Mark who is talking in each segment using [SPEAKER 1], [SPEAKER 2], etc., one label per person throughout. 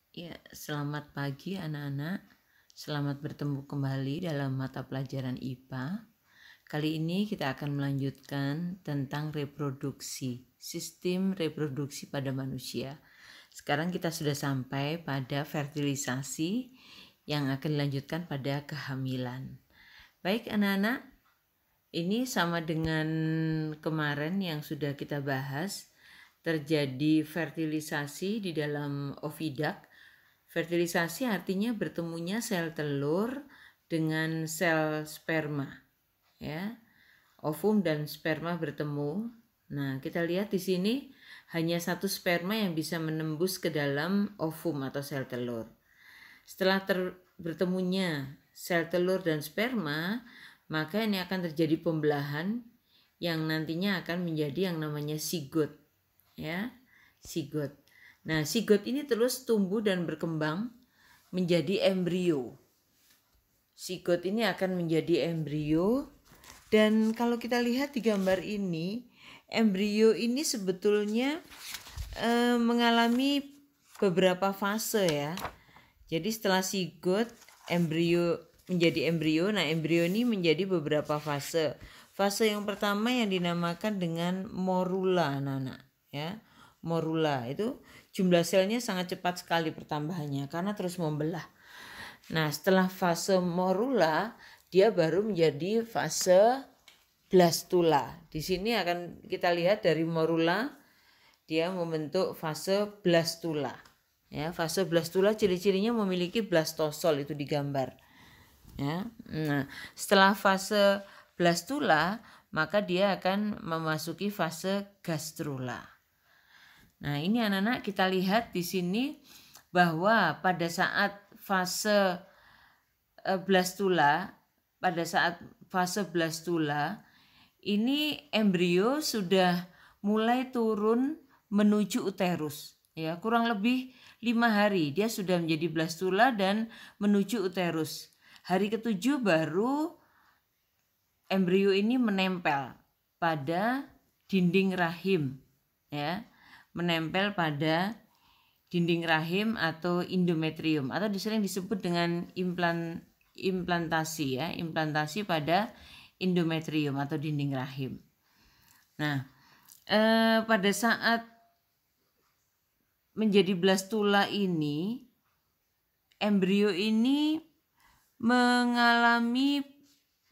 [SPEAKER 1] Ya, selamat pagi anak-anak. Selamat bertemu kembali dalam mata pelajaran IPA. Kali ini kita akan melanjutkan tentang reproduksi, sistem reproduksi pada manusia. Sekarang kita sudah sampai pada fertilisasi yang akan dilanjutkan pada kehamilan. Baik anak-anak, ini sama dengan kemarin yang sudah kita bahas, terjadi fertilisasi di dalam oviduct. Fertilisasi artinya bertemunya sel telur dengan sel sperma, ya. Ovum dan sperma bertemu. Nah, kita lihat di sini hanya satu sperma yang bisa menembus ke dalam ovum atau sel telur. Setelah bertemunya sel telur dan sperma, maka ini akan terjadi pembelahan yang nantinya akan menjadi yang namanya sigot, ya, sigot. Nah, sigot ini terus tumbuh dan berkembang menjadi embrio. Sigot ini akan menjadi embrio, dan kalau kita lihat di gambar ini, embrio ini sebetulnya mengalami beberapa fase, ya. Jadi setelah sigot, embrio menjadi embrio. Nah, embrio ini menjadi beberapa fase. Fase yang pertama yang dinamakan dengan morula, anak-anak, ya. Morula itu jumlah selnya sangat cepat sekali pertambahannya karena terus membelah. Nah, setelah fase morula, dia baru menjadi fase blastula. Di sini akan kita lihat dari morula dia membentuk fase blastula. Ya, fase blastula ciri-cirinya memiliki blastosol, itu digambar. Ya. Nah, setelah fase blastula, maka dia akan memasuki fase gastrula. Nah, ini anak-anak kita lihat di sini bahwa pada saat fase blastula, ini embrio sudah mulai turun menuju uterus, ya, kurang lebih 5 hari dia sudah menjadi blastula dan menuju uterus. Hari ke-7 baru embrio ini menempel pada dinding rahim, ya, menempel pada dinding rahim atau endometrium, atau sering disebut dengan implantasi, ya, implantasi pada endometrium atau dinding rahim. Nah, pada saat menjadi blastula ini, embrio ini mengalami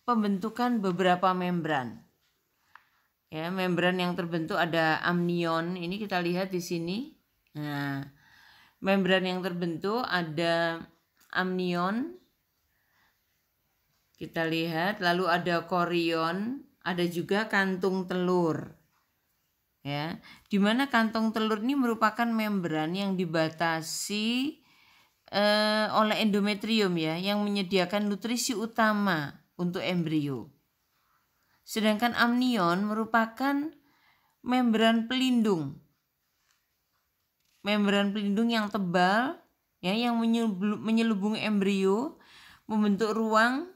[SPEAKER 1] pembentukan beberapa membran. Ya, membran yang terbentuk ada amnion, ini kita lihat di sini. Nah, membran yang terbentuk ada amnion, kita lihat, lalu ada korion, ada juga kantung telur. Ya, di mana kantung telur ini merupakan membran yang dibatasi oleh endometrium, ya, yang menyediakan nutrisi utama untuk embrio. Sedangkan amnion merupakan membran pelindung. Membran pelindung yang tebal, ya, yang menyelubungi embrio, membentuk ruang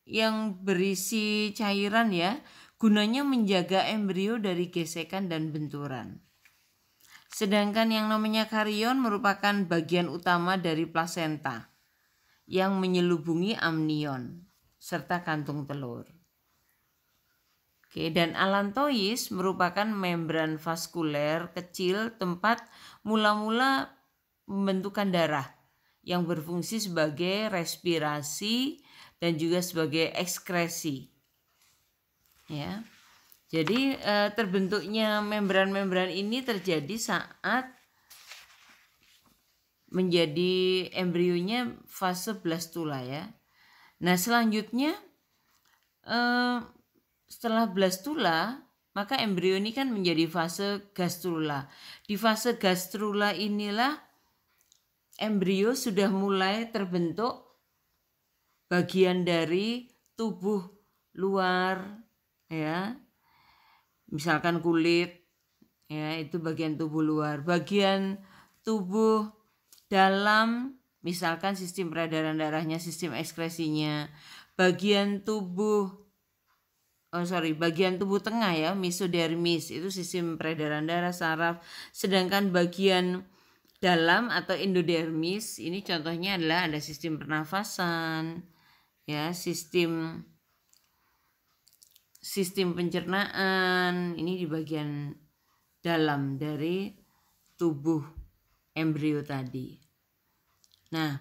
[SPEAKER 1] yang berisi cairan, ya, gunanya menjaga embrio dari gesekan dan benturan. Sedangkan yang namanya karion merupakan bagian utama dari plasenta yang menyelubungi amnion serta kantung telur. Oke, dan allantois merupakan membran vaskuler kecil tempat mula-mula pembentukan darah yang berfungsi sebagai respirasi dan juga sebagai ekskresi. Ya. Jadi terbentuknya membran-membran ini terjadi saat menjadi embrionya fase blastula, ya. Nah, selanjutnya setelah blastula, maka embrio ini kan menjadi fase gastrula. Di fase gastrula inilah embrio sudah mulai terbentuk bagian dari tubuh luar, ya. Misalkan kulit, ya, itu bagian tubuh luar. Bagian tubuh dalam, misalkan sistem peredaran darahnya, sistem ekskresinya. Bagian tubuh tengah, ya, mesodermis, itu sistem peredaran darah, saraf. Sedangkan bagian dalam atau endodermis. Ini contohnya adalah ada sistem pernafasan, ya, sistem pencernaan. Ini di bagian dalam dari tubuh embrio tadi. Nah,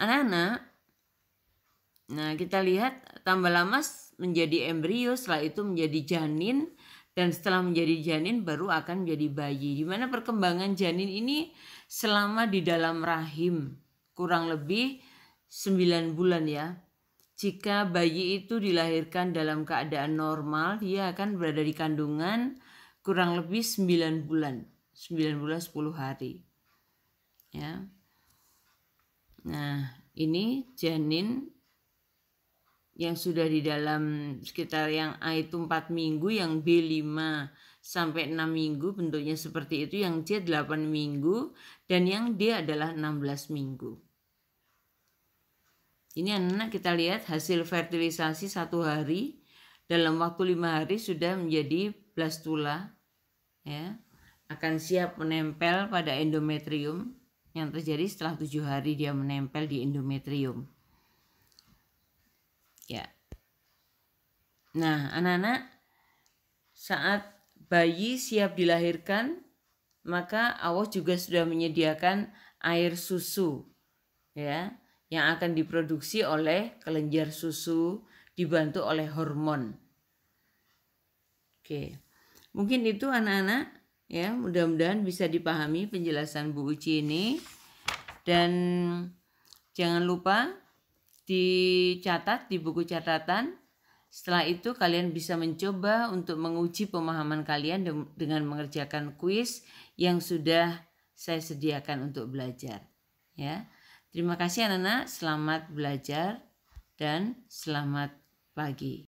[SPEAKER 1] anak-anak, kita lihat tambah lama menjadi embrio, setelah itu menjadi janin, dan setelah menjadi janin baru akan menjadi bayi. Di mana perkembangan janin ini selama di dalam rahim kurang lebih 9 bulan ya. Jika bayi itu dilahirkan dalam keadaan normal, dia akan berada di kandungan kurang lebih 9 bulan. 9 bulan 10 hari. Ya. Nah, ini janin yang sudah di dalam sekitar yang A itu 4 minggu, yang B 5 sampai 6 minggu bentuknya seperti itu, yang C 8 minggu, dan yang D adalah 16 minggu. Ini anak kita lihat hasil fertilisasi 1 hari, dalam waktu 5 hari sudah menjadi blastula, ya, akan siap menempel pada endometrium. Yang terjadi setelah 7 hari dia menempel di endometrium. Ya. Nah, anak-anak, saat bayi siap dilahirkan, maka Allah juga sudah menyediakan air susu, ya, yang akan diproduksi oleh kelenjar susu dibantu oleh hormon. Oke. Mungkin itu anak-anak, ya, mudah-mudahan bisa dipahami penjelasan Bu Uci ini. Dan jangan lupa dicatat di buku catatan. Setelah itu kalian bisa mencoba untuk menguji pemahaman kalian dengan mengerjakan kuis yang sudah saya sediakan untuk belajar. Ya. Terima kasih anak-anak, selamat belajar dan selamat pagi.